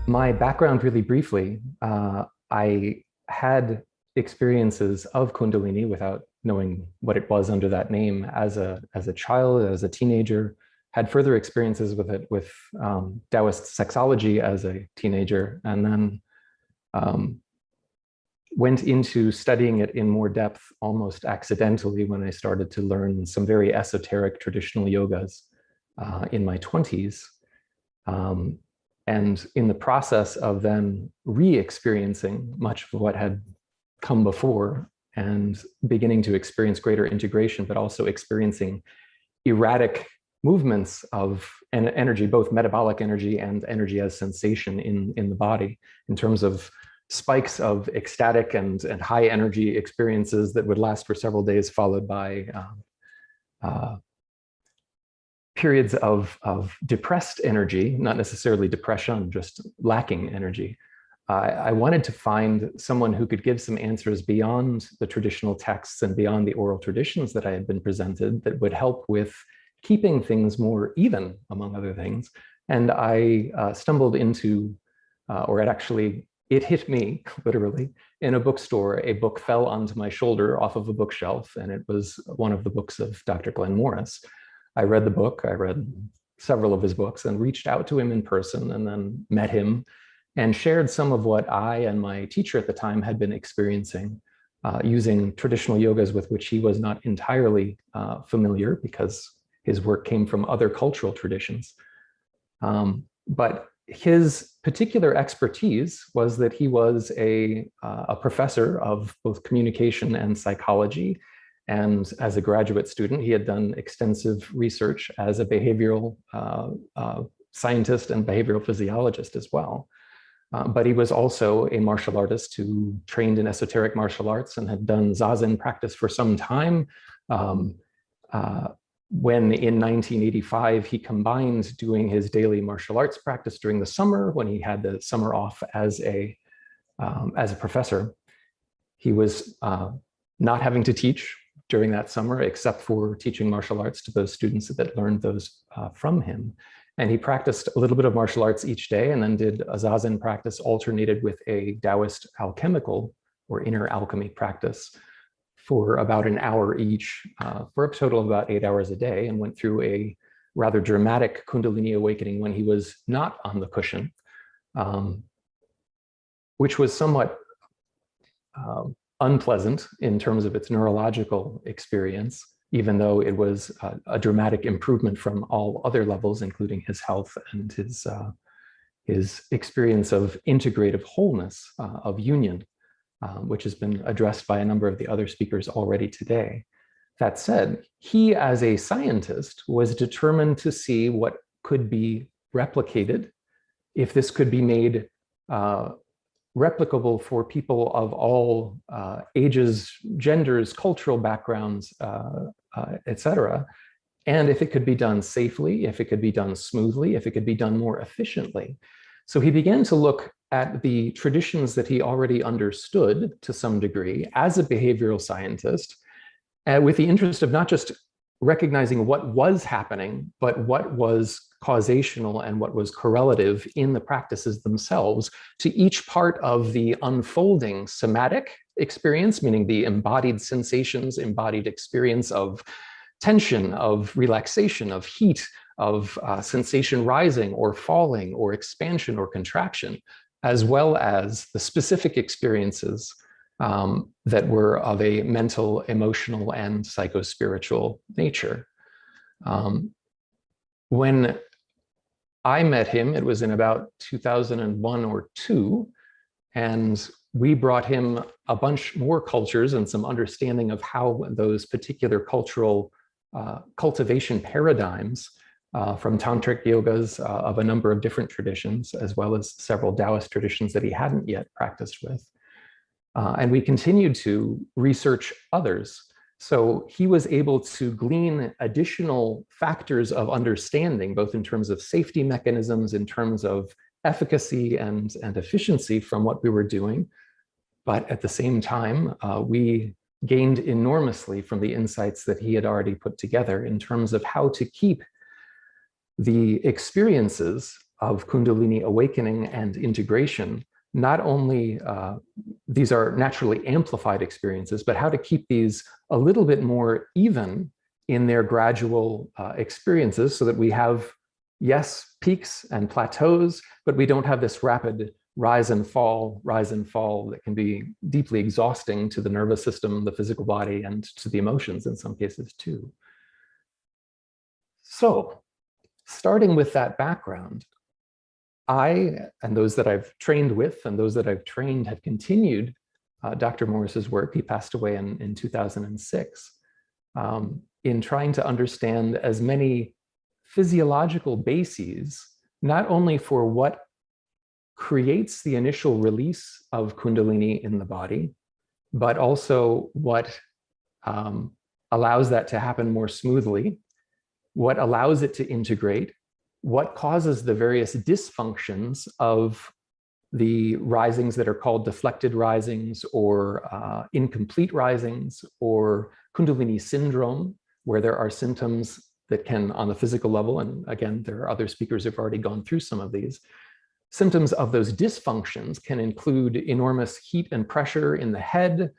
My background, really briefly, I had experiences of Kundalini without knowing what it was under that name as a child, as a teenager, had further experiences with it with Taoist sexology as a teenager, and then went into studying it in more depth almost accidentally when I started to learn some very esoteric traditional yogas in my 20s. And in the process of then re-experiencing much of what had come before and beginning to experience greater integration, but also experiencing erratic movements of energy, both metabolic energy and energy as sensation in the body, in terms of spikes of ecstatic and high energy experiences that would last for several days, followed by periods of depressed energy, not necessarily depression, just lacking energy. I wanted to find someone who could give some answers beyond the traditional texts and beyond the oral traditions that I had been presented that would help with keeping things more even, among other things. And I stumbled into, it hit me, literally, in a bookstore. A book fell onto my shoulder off of a bookshelf, and it was one of the books of Dr. Glenn Morris. I read the book, I read several of his books, and reached out to him in person, and then met him and shared some of what I and my teacher at the time had been experiencing using traditional yogas with which he was not entirely familiar because his work came from other cultural traditions. But his particular expertise was that he was a professor of both communication and psychology. And as a graduate student, he had done extensive research as a behavioral scientist and behavioral physiologist as well. But he was also a martial artist who trained in esoteric martial arts and had done Zazen practice for some time. When in 1985, he combined doing his daily martial arts practice during the summer, when he had the summer off as a professor. He was not having to teach during that summer, except for teaching martial arts to those students that learned those from him. And he practiced a little bit of martial arts each day and then did a Zazen practice alternated with a Taoist alchemical or inner alchemy practice for about an hour each, for a total of about 8 hours a day, and went through a rather dramatic Kundalini awakening when he was not on the cushion, which was somewhat unpleasant in terms of its neurological experience, even though it was a dramatic improvement from all other levels, including his health and his experience of integrative wholeness, of union, which has been addressed by a number of the other speakers already today. That said, he as a scientist was determined to see what could be replicated, if this could be made replicable for people of all ages, genders, cultural backgrounds, etc. And if it could be done safely, if it could be done smoothly, if it could be done more efficiently. So he began to look at the traditions that he already understood to some degree as a behavioral scientist, with the interest of not just recognizing what was happening, but what was causational and what was correlative in the practices themselves to each part of the unfolding somatic experience, meaning the embodied sensations, embodied experience of tension, of relaxation, of heat, of sensation rising or falling or expansion or contraction, as well as the specific experiences that were of a mental, emotional, and psychospiritual nature. When I met him, it was in about 2001 or 2, and we brought him a bunch more cultures and some understanding of how those particular cultural cultivation paradigms from tantric yogas of a number of different traditions, as well as several Taoist traditions that he hadn't yet practiced with. And we continued to research others. So he was able to glean additional factors of understanding, both in terms of safety mechanisms, in terms of efficacy and efficiency from what we were doing. But at the same time, we gained enormously from the insights that he had already put together in terms of how to keep the experiences of Kundalini awakening and integration, not only these are naturally amplified experiences, but how to keep these a little bit more even in their gradual experiences so that we have, yes, peaks and plateaus, but we don't have this rapid rise and fall that can be deeply exhausting to the nervous system, the physical body, and to the emotions in some cases too. So, starting with that background, I, and those that I've trained with and those that I've trained have continued Dr. Morris's work. He passed away in 2006, in trying to understand as many physiological bases, not only for what creates the initial release of Kundalini in the body, but also what allows that to happen more smoothly, what allows it to integrate, what causes the various dysfunctions of the risings that are called deflected risings or incomplete risings or Kundalini syndrome, where there are symptoms that can, on the physical level, and again, there are other speakers who've already gone through some of these, symptoms of those dysfunctions can include enormous heat and pressure in the head.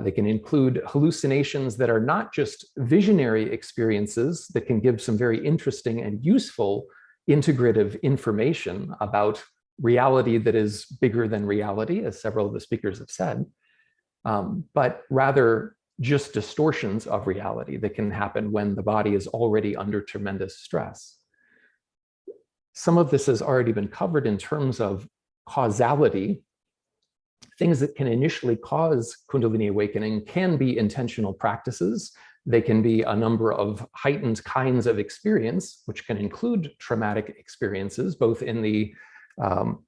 They can include hallucinations that are not just visionary experiences that can give some very interesting and useful integrative information about reality that is bigger than reality, as several of the speakers have said, but rather just distortions of reality that can happen when the body is already under tremendous stress. Some of this has already been covered in terms of causality. Things that can initially cause Kundalini awakening can be intentional practices. They can be a number of heightened kinds of experience, which can include traumatic experiences, both in the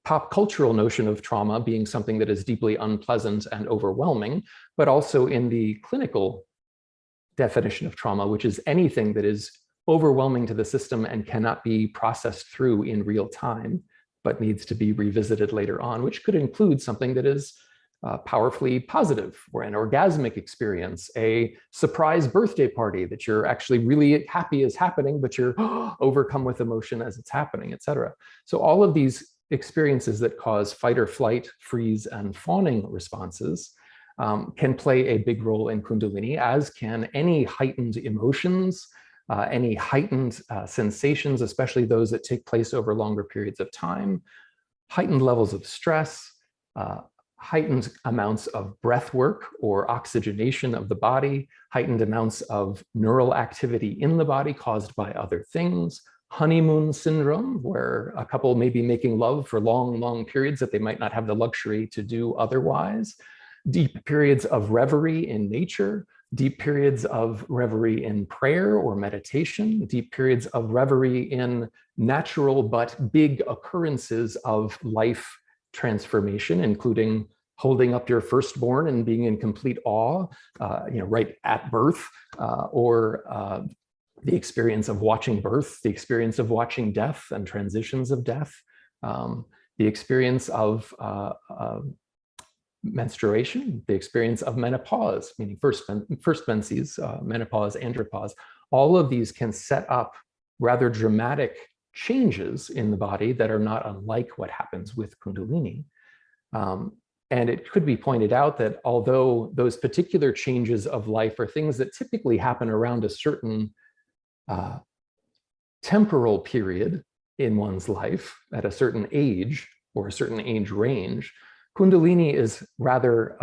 pop cultural notion of trauma being something that is deeply unpleasant and overwhelming, but also in the clinical definition of trauma, which is anything that is overwhelming to the system and cannot be processed through in real time, but needs to be revisited later on, which could include something that is powerfully positive, or an orgasmic experience, a surprise birthday party that you're actually really happy is happening, but you're overcome with emotion as it's happening, etc. So all of these experiences that cause fight or flight, freeze, and fawning responses can play a big role in Kundalini, as can any heightened emotions, any heightened sensations, especially those that take place over longer periods of time, heightened levels of stress, heightened amounts of breath work or oxygenation of the body, heightened amounts of neural activity in the body caused by other things, honeymoon syndrome, where a couple may be making love for long, long periods that they might not have the luxury to do otherwise, deep periods of reverie in nature, deep periods of reverie in prayer or meditation, deep periods of reverie in natural but big occurrences of life transformation, including holding up your firstborn and being in complete awe, right at birth, or the experience of watching birth, the experience of watching death and transitions of death, the experience of menstruation, the experience of menopause, meaning first menses, menopause, andropause. All of these can set up rather dramatic changes in the body that are not unlike what happens with Kundalini. And it could be pointed out that although those particular changes of life are things that typically happen around a certain temporal period in one's life, at a certain age or a certain age range, Kundalini is rather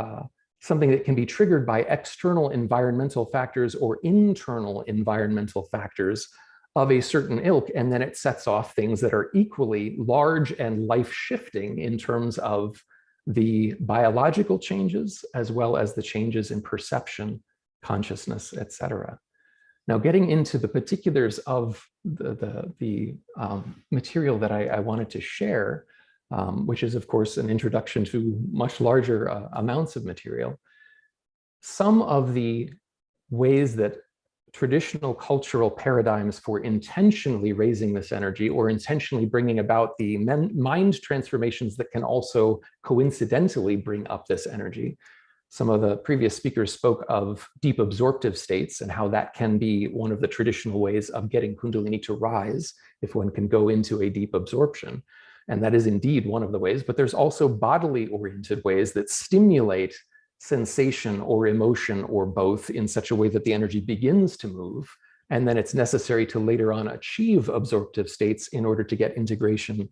something that can be triggered by external environmental factors or internal environmental factors of a certain ilk, and then it sets off things that are equally large and life-shifting in terms of the biological changes, as well as the changes in perception, consciousness, etc. Now, getting into the particulars of the material that I wanted to share, which is, of course, an introduction to much larger amounts of material, some of the ways that traditional cultural paradigms for intentionally raising this energy or intentionally bringing about the mind transformations that can also coincidentally bring up this energy. Some of the previous speakers spoke of deep absorptive states and how that can be one of the traditional ways of getting Kundalini to rise if one can go into a deep absorption. And that is indeed one of the ways, but there's also bodily oriented ways that stimulate sensation or emotion or both in such a way that the energy begins to move. And then it's necessary to later on achieve absorptive states in order to get integration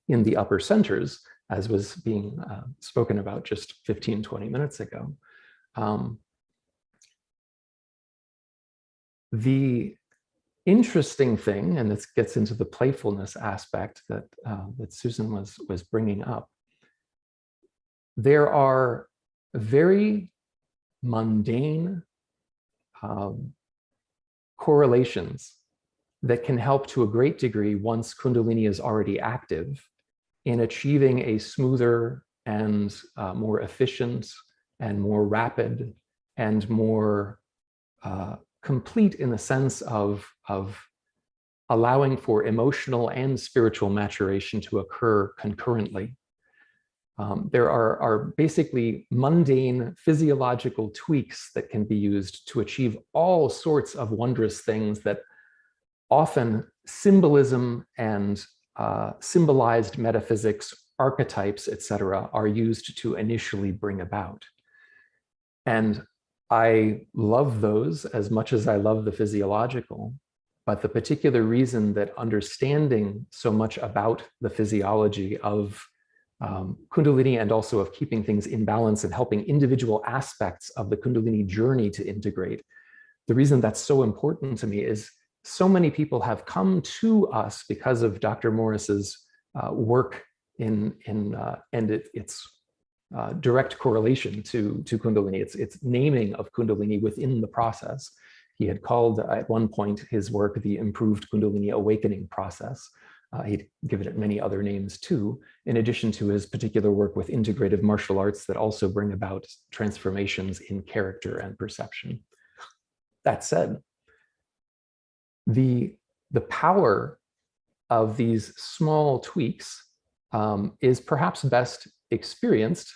in the upper centers, as was being spoken about just 15, 20 minutes ago. The interesting thing, and this gets into the playfulness aspect that, that Susan was bringing up, there are very mundane correlations that can help to a great degree once Kundalini is already active in achieving a smoother and more efficient and more rapid and more complete in the sense of allowing for emotional and spiritual maturation to occur concurrently. There are basically mundane physiological tweaks that can be used to achieve all sorts of wondrous things that often symbolism and symbolized metaphysics, archetypes, etc., are used to initially bring about. And I love those as much as I love the physiological, but the particular reason that understanding so much about the physiology of Kundalini and also of keeping things in balance and helping individual aspects of the Kundalini journey to integrate, the reason that's so important to me is so many people have come to us because of Dr. Morris's work and its direct correlation to Kundalini, its naming of Kundalini within the process. He had called at one point his work the Improved Kundalini Awakening Process. He'd given it many other names too, in addition to his particular work with integrative martial arts that also bring about transformations in character and perception. That said, the power of these small tweaks is perhaps best experienced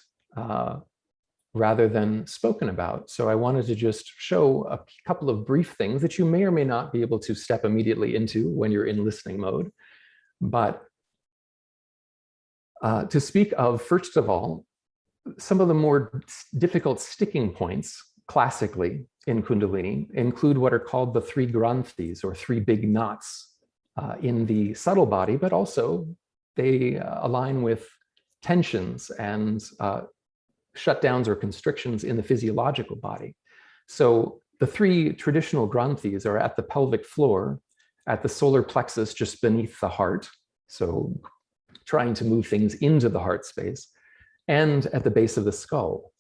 rather than spoken about. So I wanted to just show a couple of brief things that you may or may not be able to step immediately into when you're in listening mode. But to speak of, first of all, some of the more difficult sticking points classically in Kundalini include what are called the three granthis, or three big knots in the subtle body, but also they align with tensions and shutdowns or constrictions in the physiological body. So the three traditional granthis are at the pelvic floor, at the solar plexus just beneath the heart, so trying to move things into the heart space, and at the base of the skull,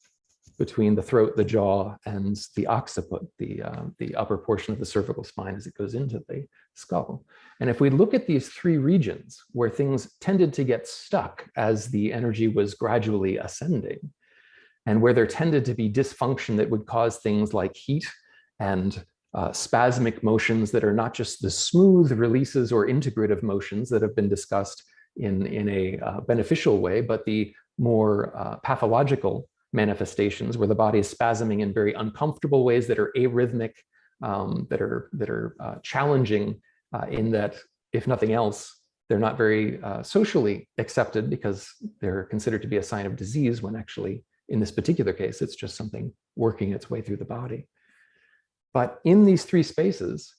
between the throat, the jaw, and the occiput, the upper portion of the cervical spine as it goes into the skull. And if we look at these three regions where things tended to get stuck as the energy was gradually ascending, and where there tended to be dysfunction that would cause things like heat and spasmic motions that are not just the smooth releases or integrative motions that have been discussed in a beneficial way, but the more pathological manifestations where the body is spasming in very uncomfortable ways that are arrhythmic, that are challenging in that, if nothing else, they're not very socially accepted because they're considered to be a sign of disease, when actually, in this particular case, it's just something working its way through the body. But in these three spaces,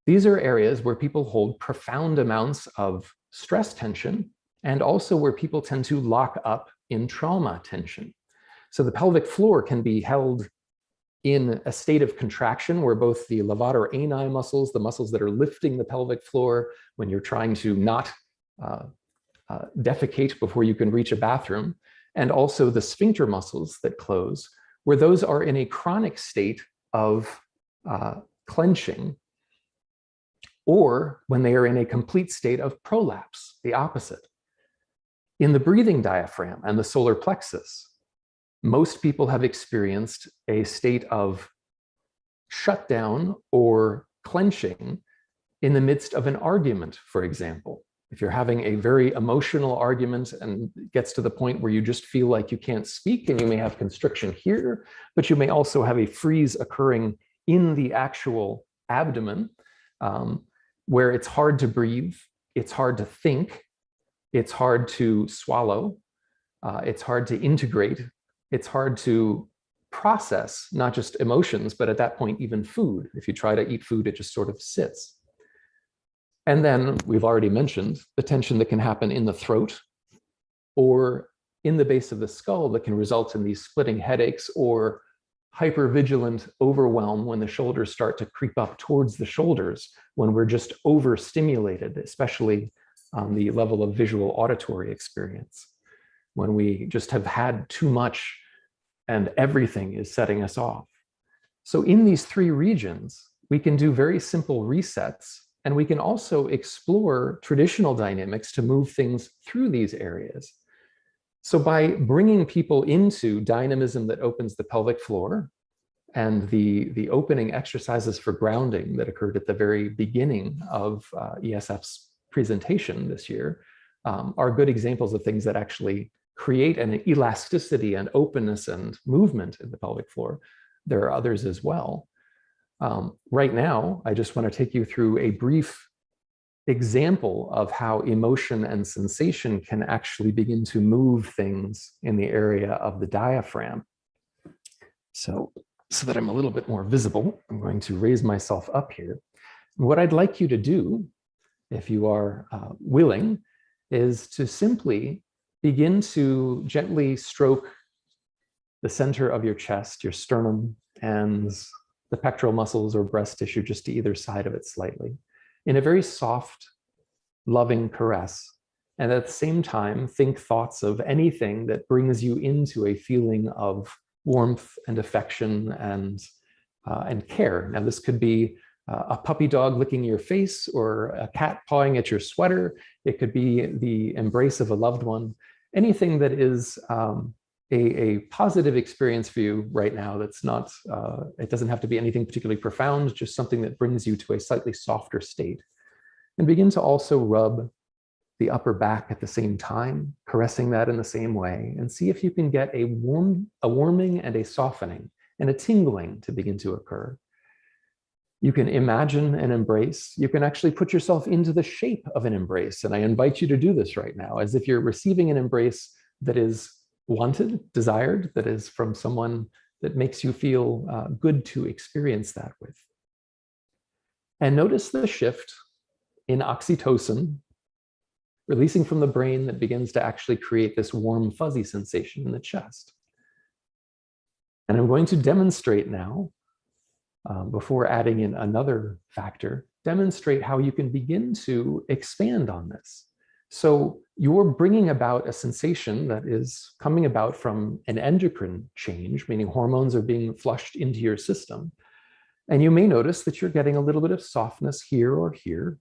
these are areas where people hold profound amounts of stress tension, and also where people tend to lock up in trauma tension. So the pelvic floor can be held in a state of contraction where both the levator ani muscles, the muscles that are lifting the pelvic floor when you're trying to not defecate before you can reach a bathroom, and also the sphincter muscles that close, where those are in a chronic state of clenching, or when they are in a complete state of prolapse, the opposite. In the breathing diaphragm and the solar plexus, most people have experienced a state of shutdown or clenching in the midst of an argument, for example. If you're having a very emotional argument and it gets to the point where you just feel like you can't speak, and you may have constriction here, but you may also have a freeze occurring in the actual abdomen, where it's hard to breathe, it's hard to think, It's hard to swallow. It's hard to integrate. It's hard to process, not just emotions, but at that point, even food. If you try to eat food, it just sort of sits. And then we've already mentioned the tension that can happen in the throat or in the base of the skull that can result in these splitting headaches or hypervigilant overwhelm when the shoulders start to creep up towards the shoulders, when we're just overstimulated, especially on the level of visual auditory experience, when we just have had too much and everything is setting us off. So in these three regions, we can do very simple resets, and we can also explore traditional dynamics to move things through these areas. So by bringing people into dynamism that opens the pelvic floor and the opening exercises for grounding that occurred at the very beginning of ESF's presentation this year are good examples of things that actually create an elasticity and openness and movement in the pelvic floor. There are others as well. Right now, I just want to take you through a brief example of how emotion and sensation can actually begin to move things in the area of the diaphragm. So that I'm a little bit more visible, I'm going to raise myself up here. What I'd like you to do, if you are willing, is to simply begin to gently stroke the center of your chest, your sternum, and the pectoral muscles or breast tissue just to either side of it slightly, in a very soft, loving caress. And at the same time, think thoughts of anything that brings you into a feeling of warmth and affection and care. Now, this could be a puppy dog licking your face or a cat pawing at your sweater. It could be the embrace of a loved one. Anything that is a positive experience for you right now that's not, it doesn't have to be anything particularly profound, just something that brings you to a slightly softer state. And begin to also rub the upper back at the same time, caressing that in the same way, and see if you can get a warming and a softening and a tingling to begin to occur. You can imagine an embrace. You can actually put yourself into the shape of an embrace. And I invite you to do this right now, as if you're receiving an embrace that is wanted, desired, that is from someone that makes you feel good to experience that with. And notice the shift in oxytocin, releasing from the brain, that begins to actually create this warm, fuzzy sensation in the chest. And I'm going to demonstrate now, before adding in another factor, demonstrate how you can begin to expand on this. So you're bringing about a sensation that is coming about from an endocrine change, meaning hormones are being flushed into your system. And you may notice that you're getting a little bit of softness here or here.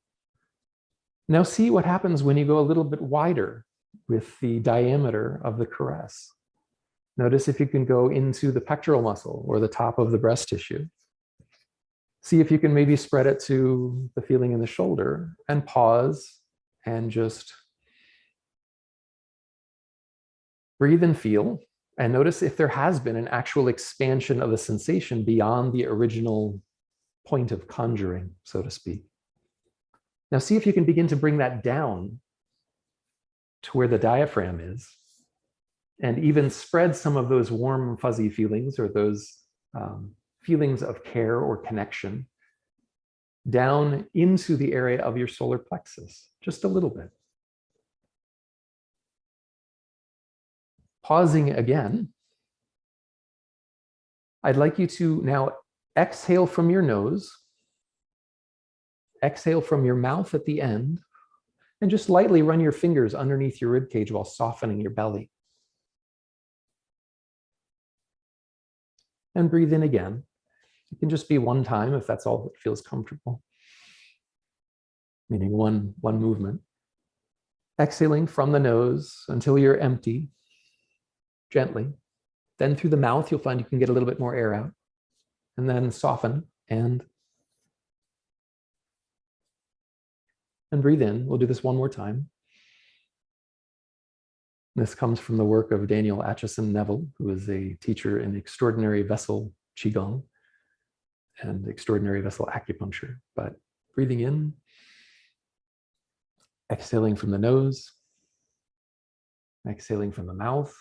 Now see what happens when you go a little bit wider with the diameter of the caress. Notice if you can go into the pectoral muscle or the top of the breast tissue. See if you can maybe spread it to the feeling in the shoulder, and pause and just breathe and feel, and notice if there has been an actual expansion of the sensation beyond the original point of conjuring, so to speak. Now see if you can begin to bring that down to where the diaphragm is, and even spread some of those warm, fuzzy feelings, or those feelings of care or connection, down into the area of your solar plexus, just a little bit. Pausing again, I'd like you to now exhale from your nose, exhale from your mouth at the end, and just lightly run your fingers underneath your rib cage while softening your belly. And breathe in again. It can just be one time if that's all that feels comfortable, meaning one movement. Exhaling from the nose until you're empty, gently. Then through the mouth, you'll find you can get a little bit more air out. And then soften and breathe in. We'll do this one more time. This comes from the work of Daniel Acheson Neville, who is a teacher in extraordinary vessel qigong and extraordinary vessel acupuncture. But breathing in, exhaling from the nose, Exhaling from the mouth,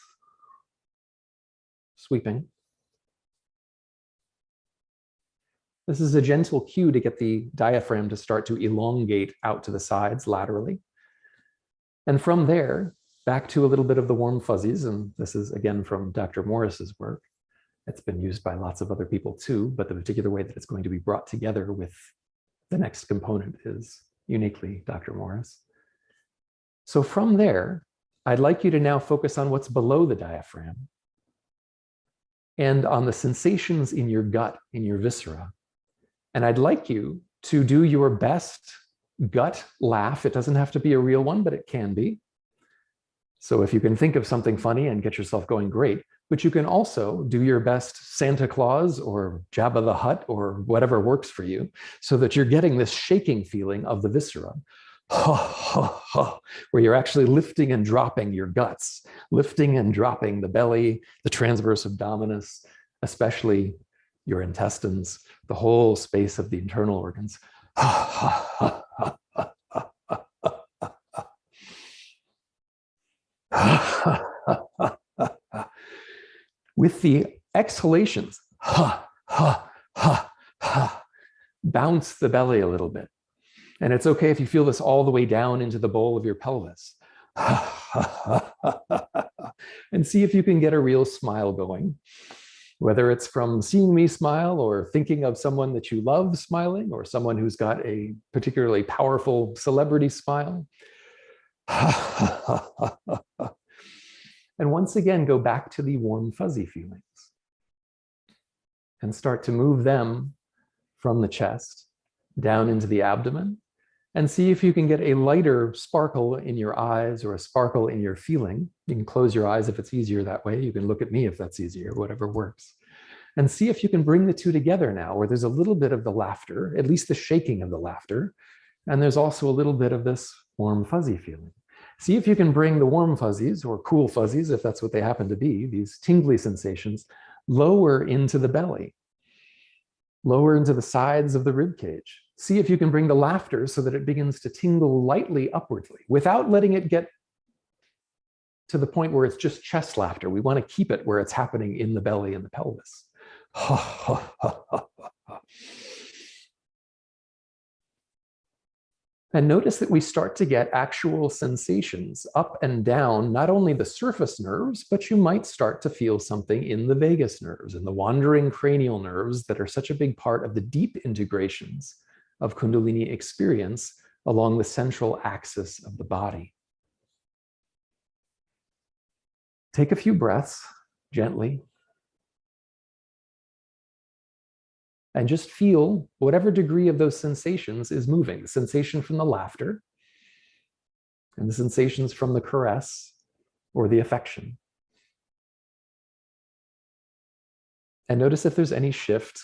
sweeping. This is a gentle cue to get the diaphragm to start to elongate out to the sides laterally. And from there, back to a little bit of the warm fuzzies. And this is again from Dr. Morris's work. It's been used by lots of other people too, but the particular way that it's going to be brought together with the next component is uniquely Dr. Morris. So from there, I'd like you to now focus on what's below the diaphragm and on the sensations in your gut, in your viscera. And I'd like you to do your best gut laugh. It doesn't have to be a real one, but it can be. So if you can think of something funny and get yourself going, great. But you can also do your best Santa Claus or Jabba the Hutt or whatever works for you, so that you're getting this shaking feeling of the viscera, where you're actually lifting and dropping your guts, lifting and dropping the belly, the transverse abdominis, especially your intestines, the whole space of the internal organs. With the exhalations, bounce the belly a little bit. And it's okay if you feel this all the way down into the bowl of your pelvis. And see if you can get a real smile going. Whether it's from seeing me smile or thinking of someone that you love smiling or someone who's got a particularly powerful celebrity smile. And once again, go back to the warm, fuzzy feelings and start to move them from the chest down into the abdomen and see if you can get a lighter sparkle in your eyes or a sparkle in your feeling. You can close your eyes if it's easier that way. You can look at me if that's easier, whatever works. And see if you can bring the two together now, where there's a little bit of the laughter, at least the shaking of the laughter. And there's also a little bit of this warm, fuzzy feeling. See if you can bring the warm fuzzies or cool fuzzies, if that's what they happen to be, these tingly sensations, lower into the belly, lower into the sides of the rib cage. See if you can bring the laughter so that it begins to tingle lightly upwardly without letting it get to the point where it's just chest laughter. We want to keep it where it's happening in the belly and the pelvis. And notice that we start to get actual sensations up and down, not only the surface nerves, but you might start to feel something in the vagus nerves and the wandering cranial nerves that are such a big part of the deep integrations of Kundalini experience along the central axis of the body. Take a few breaths gently. And just feel whatever degree of those sensations is moving. The sensation from the laughter and the sensations from the caress or the affection. And notice if there's any shift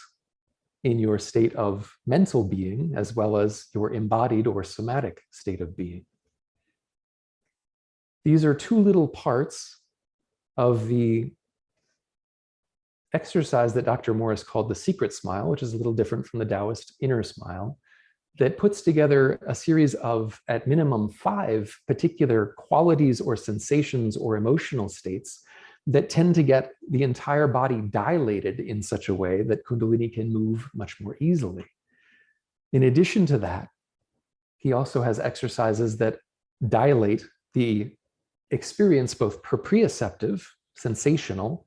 in your state of mental being as well as your embodied or somatic state of being. These are two little parts of the exercise that Dr. Morris called the secret smile, which is a little different from the Taoist inner smile, that puts together a series of, at minimum, 5 particular qualities or sensations or emotional states that tend to get the entire body dilated in such a way that Kundalini can move much more easily. In addition to that, he also has exercises that dilate the experience, both proprioceptive, sensational,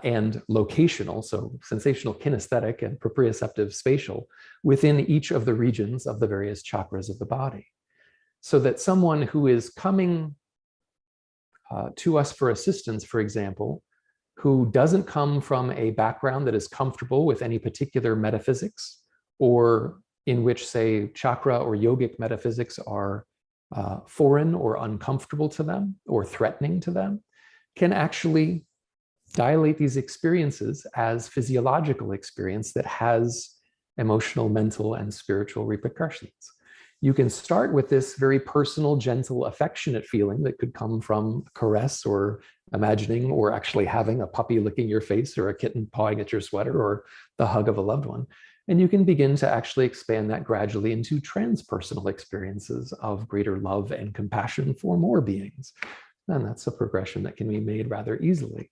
and locational, so sensational kinesthetic and proprioceptive spatial, within each of the regions of the various chakras of the body. So that someone who is coming to us for assistance, for example, who doesn't come from a background that is comfortable with any particular metaphysics, or in which, say, chakra or yogic metaphysics are foreign or uncomfortable to them or threatening to them, can actually dilate these experiences as physiological experience that has emotional, mental, and spiritual repercussions. You can start with this very personal, gentle, affectionate feeling that could come from caress or imagining or actually having a puppy licking your face or a kitten pawing at your sweater or the hug of a loved one. And you can begin to actually expand that gradually into transpersonal experiences of greater love and compassion for more beings. And that's a progression that can be made rather easily.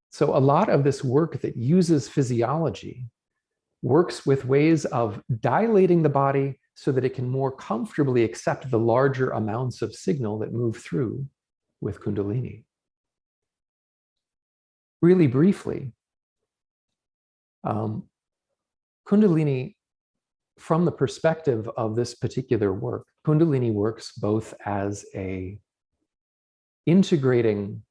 So a lot of this work that uses physiology works with ways of dilating the body so that it can more comfortably accept the larger amounts of signal that move through with Kundalini. Really briefly, Kundalini, from the perspective of this particular work, Kundalini works both as a integrating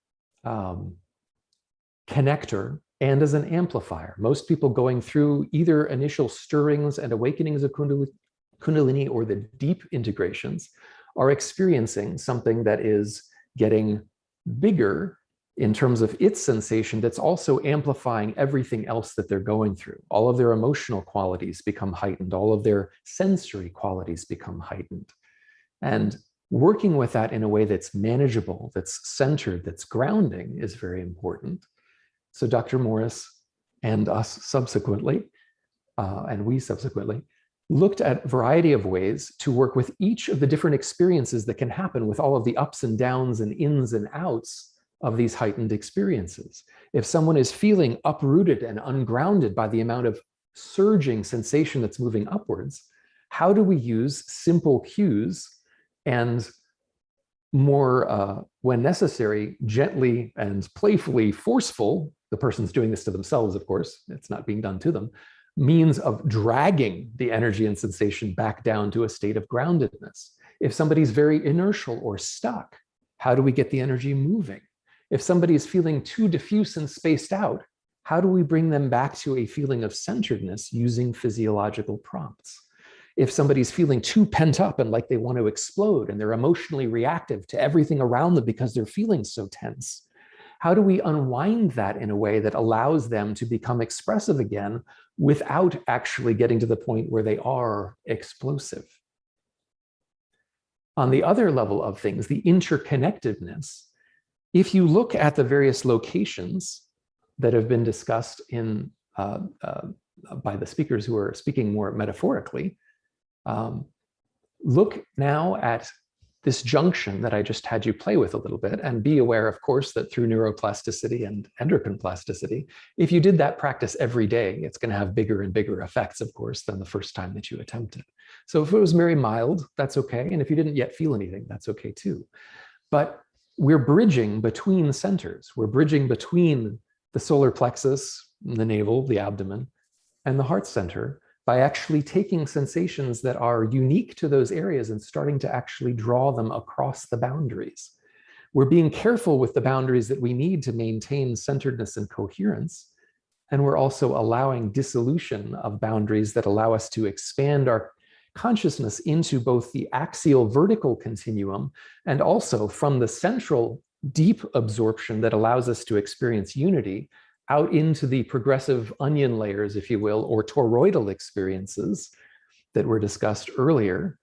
connector and as an amplifier. Most people going through either initial stirrings and awakenings of Kundalini or the deep integrations are experiencing something that is getting bigger in terms of its sensation, that's also amplifying everything else that they're going through. All of their emotional qualities become heightened. All of their sensory qualities become heightened. And working with that in a way that's manageable, that's centered, that's grounding is very important. So Dr. Morris and us subsequently, and we subsequently, looked at a variety of ways to work with each of the different experiences that can happen with all of the ups and downs and ins and outs of these heightened experiences. If someone is feeling uprooted and ungrounded by the amount of surging sensation that's moving upwards, how do we use simple cues and more, when necessary, gently and playfully forceful, the person's doing this to themselves, of course, it's not being done to them, means of dragging the energy and sensation back down to a state of groundedness. If somebody's very inertial or stuck, how do we get the energy moving? If somebody's feeling too diffuse and spaced out, how do we bring them back to a feeling of centeredness using physiological prompts? If somebody's feeling too pent up and like they want to explode and they're emotionally reactive to everything around them because they're feeling so tense, how do we unwind that in a way that allows them to become expressive again without actually getting to the point where they are explosive? On the other level of things, the interconnectedness, if you look at the various locations that have been discussed in by the speakers who are speaking more metaphorically, look now at this junction that I just had you play with a little bit, and be aware, of course, that through neuroplasticity and endocrine plasticity, if you did that practice every day, it's going to have bigger and bigger effects, of course, than the first time that you attempt it. So if it was very mild, that's okay. And if you didn't yet feel anything, that's okay too. But we're bridging between centers. We're bridging between the solar plexus, the navel, the abdomen, and the heart center by actually taking sensations that are unique to those areas and starting to actually draw them across the boundaries. We're being careful with the boundaries that we need to maintain centeredness and coherence. And we're also allowing dissolution of boundaries that allow us to expand our consciousness into both the axial vertical continuum and also from the central deep absorption that allows us to experience unity out into the progressive onion layers, if you will, or toroidal experiences that were discussed earlier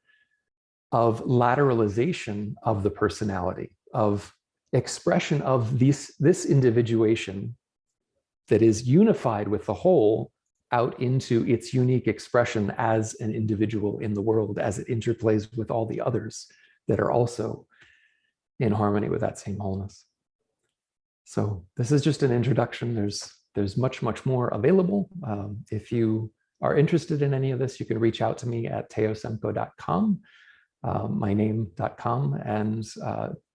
of lateralization of the personality, of expression of this individuation that is unified with the whole out into its unique expression as an individual in the world, as it interplays with all the others that are also in harmony with that same wholeness. So this is just an introduction. There's much, much more available. If you are interested in any of this, you can reach out to me at taosemko.com, myname.com, and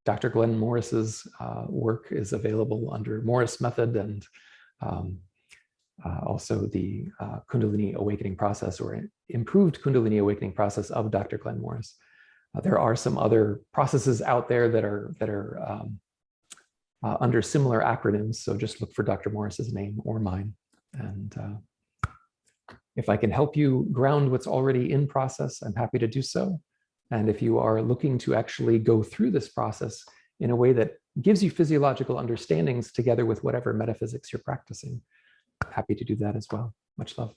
Dr. Glenn Morris's work is available under Morris Method, and also the Kundalini awakening process, or improved Kundalini awakening process of Dr. Glenn Morris. There are some other processes out there that are under similar acronyms, so just look for Dr. Morris's name or mine. And if I can help you ground what's already in process, I'm happy to do so. And if you are looking to actually go through this process in a way that gives you physiological understandings together with whatever metaphysics you're practicing, happy to do that as well. Much love.